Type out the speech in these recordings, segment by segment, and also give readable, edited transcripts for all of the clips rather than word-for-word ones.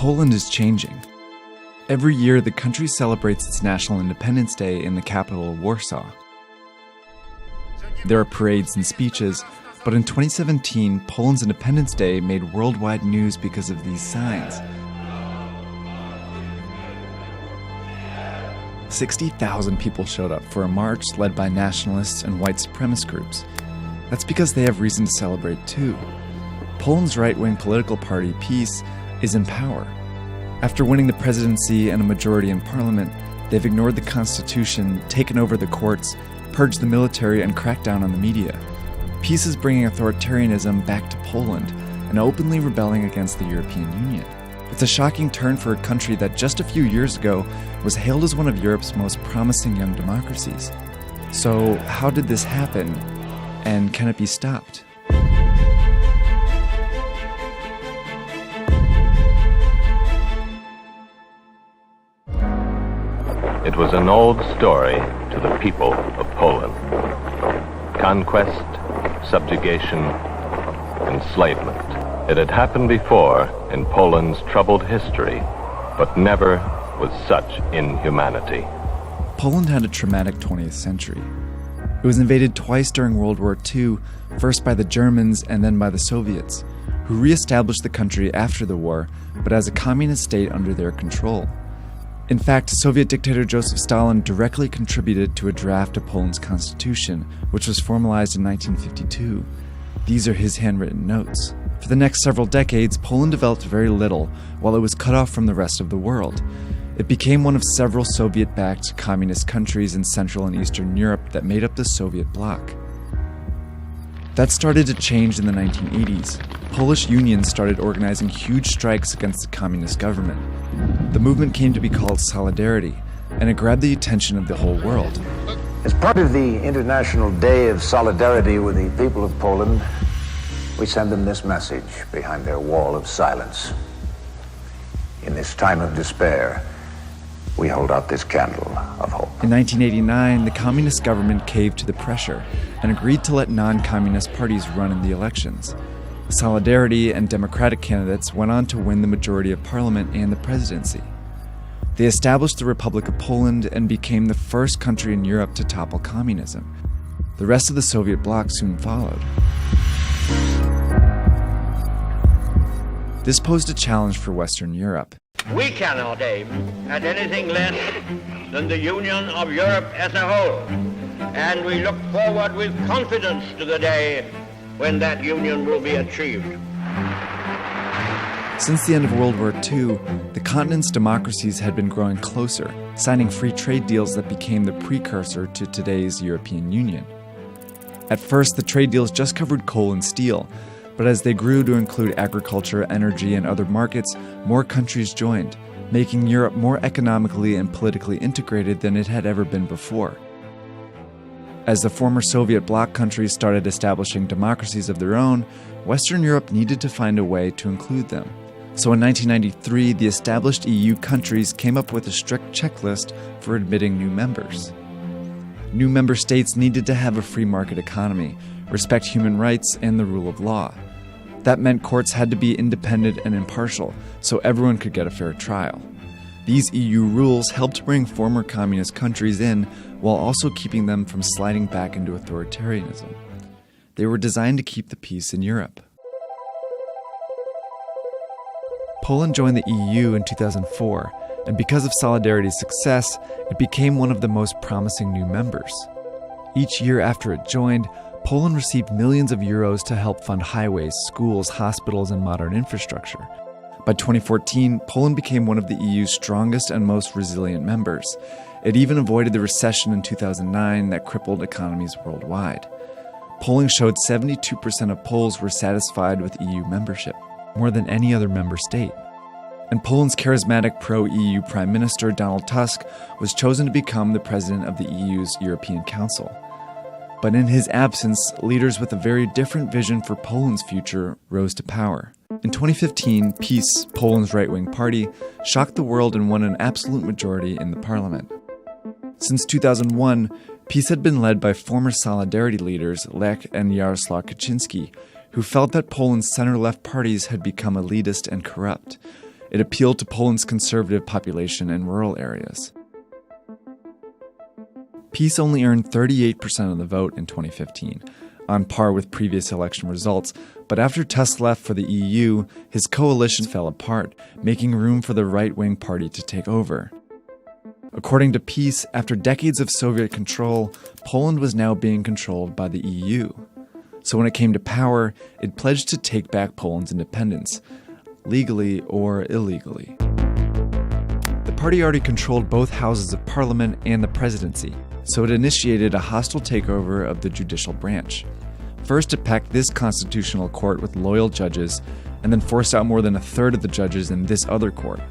Poland is changing. Every year, the country celebrates its National Independence Day in the capital, Warsaw. There are parades and speeches, but in 2017, Poland's Independence Day made worldwide news because of these signs. 60,000 people showed up for a march led by nationalists and white supremacist groups. That's because they have reason to celebrate too. Poland's right-wing political party, PiS, is in power. After winning the presidency and a majority in parliament, they've ignored the constitution, taken over the courts, purged the military, and cracked down on the media. PiS is bringing authoritarianism back to Poland and openly rebelling against the European Union. It's a shocking turn for a country that just a few years ago was hailed as one of Europe's most promising young democracies. So, how did this happen, and can it be stopped? It was an old story to the people of Poland. Conquest, subjugation, enslavement. It had happened before in Poland's troubled history, but never with such inhumanity. Poland had a traumatic 20th century. It was invaded twice during World War II, first by the Germans and then by the Soviets, who re-established the country after the war, but as a communist state under their control. In fact, Soviet dictator Joseph Stalin directly contributed to a draft of Poland's constitution, which was formalized in 1952. These are his handwritten notes. For the next several decades, Poland developed very little, while it was cut off from the rest of the world. It became one of several Soviet-backed communist countries in Central and Eastern Europe that made up the Soviet bloc. That started to change in the 1980s. Polish unions started organizing huge strikes against the communist government. The movement came to be called Solidarity, and it grabbed the attention of the whole world. As part of the International Day of Solidarity with the people of Poland, we send them this message behind their wall of silence. In this time of despair, we hold out this candle of hope. In 1989, the communist government caved to the pressure and agreed to let non-communist parties run in the elections. Solidarity and Democratic candidates went on to win the majority of parliament and the presidency. They established the Republic of Poland and became the first country in Europe to topple communism. The rest of the Soviet bloc soon followed. This posed a challenge for Western Europe. We cannot aim at anything less than the union of Europe as a whole, and we look forward with confidence to the day when that union will be achieved. Since the end of World War II, the continent's democracies had been growing closer, signing free trade deals that became the precursor to today's European Union. At first, the trade deals just covered coal and steel, but as they grew to include agriculture, energy, and other markets, more countries joined, making Europe more economically and politically integrated than it had ever been before. As the former Soviet bloc countries started establishing democracies of their own, Western Europe needed to find a way to include them. So in 1993, the established EU countries came up with a strict checklist for admitting new members. New member states needed to have a free market economy, respect human rights, and the rule of law. That meant courts had to be independent and impartial, so everyone could get a fair trial. These EU rules helped bring former communist countries in while also keeping them from sliding back into authoritarianism. They were designed to keep the peace in Europe. Poland joined the EU in 2004, and because of Solidarity's success, it became one of the most promising new members. Each year after it joined, Poland received millions of euros to help fund highways, schools, hospitals, and modern infrastructure. By 2014, Poland became one of the EU's strongest and most resilient members. It even avoided the recession in 2009 that crippled economies worldwide. Polling showed 72% of Poles were satisfied with EU membership, more than any other member state. And Poland's charismatic pro-EU Prime Minister Donald Tusk was chosen to become the president of the EU's European Council. But in his absence, leaders with a very different vision for Poland's future rose to power. In 2015, PiS, Poland's right-wing party, shocked the world and won an absolute majority in the parliament. Since 2001, PiS had been led by former Solidarity leaders Lech and Jarosław Kaczynski, who felt that Poland's center-left parties had become elitist and corrupt. It appealed to Poland's conservative population in rural areas. PiS only earned 38% of the vote in 2015, on par with previous election results, but after Tusk left for the EU, his coalition fell apart, making room for the right-wing party to take over. According to PiS, after decades of Soviet control, Poland was now being controlled by the EU. So when it came to power, it pledged to take back Poland's independence, legally or illegally. The party already controlled both houses of parliament and the presidency, so it initiated a hostile takeover of the judicial branch. First, it packed this constitutional court with loyal judges, and then forced out more than a third of the judges in this other court.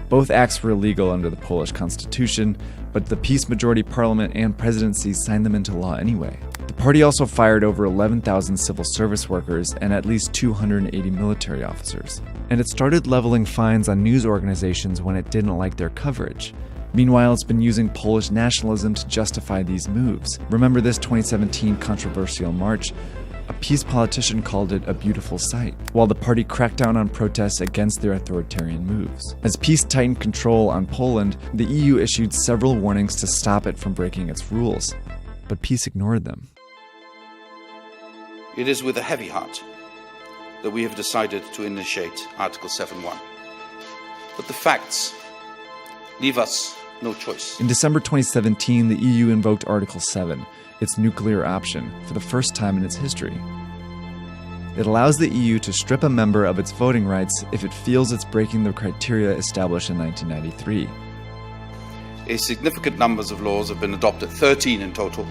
Both acts were illegal under the Polish constitution, but the PiS majority parliament and presidency signed them into law anyway. The party also fired over 11,000 civil service workers and at least 280 military officers. And it started leveling fines on news organizations when it didn't like their coverage. Meanwhile, it's been using Polish nationalism to justify these moves. Remember this 2017 controversial march? A PiS politician called it a beautiful sight, while the party cracked down on protests against their authoritarian moves. As PiS tightened control on Poland, the EU issued several warnings to stop it from breaking its rules, but PiS ignored them. It is with a heavy heart that we have decided to initiate Article 7.1. But the facts leave us no choice. In December 2017, the EU invoked Article 7, its nuclear option, for the first time in its history. It allows the EU to strip a member of its voting rights if it feels it's breaking the criteria established in 1993. A significant numbers of laws have been adopted, 13 in total,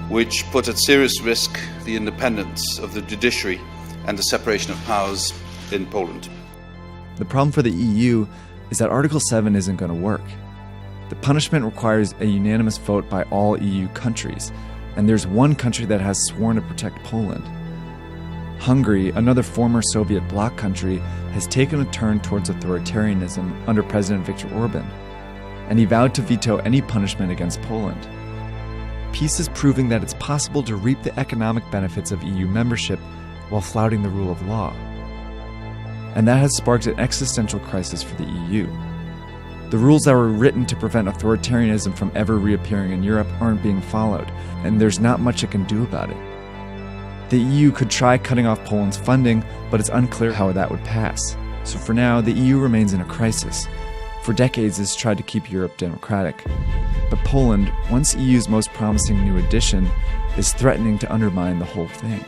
which put at serious risk the independence of the judiciary and the separation of powers in Poland. The problem for the EU is that Article 7 isn't going to work. The punishment requires a unanimous vote by all EU countries, and there's one country that has sworn to protect Poland. Hungary, another former Soviet bloc country, has taken a turn towards authoritarianism under President Viktor Orban, and he vowed to veto any punishment against Poland. PiS is proving that it's possible to reap the economic benefits of EU membership while flouting the rule of law. And that has sparked an existential crisis for the EU. The rules that were written to prevent authoritarianism from ever reappearing in Europe aren't being followed, and there's not much it can do about it. The EU could try cutting off Poland's funding, but it's unclear how that would pass. So for now, the EU remains in a crisis. For decades, it's tried to keep Europe democratic. But Poland, once EU's most promising new addition, is threatening to undermine the whole thing.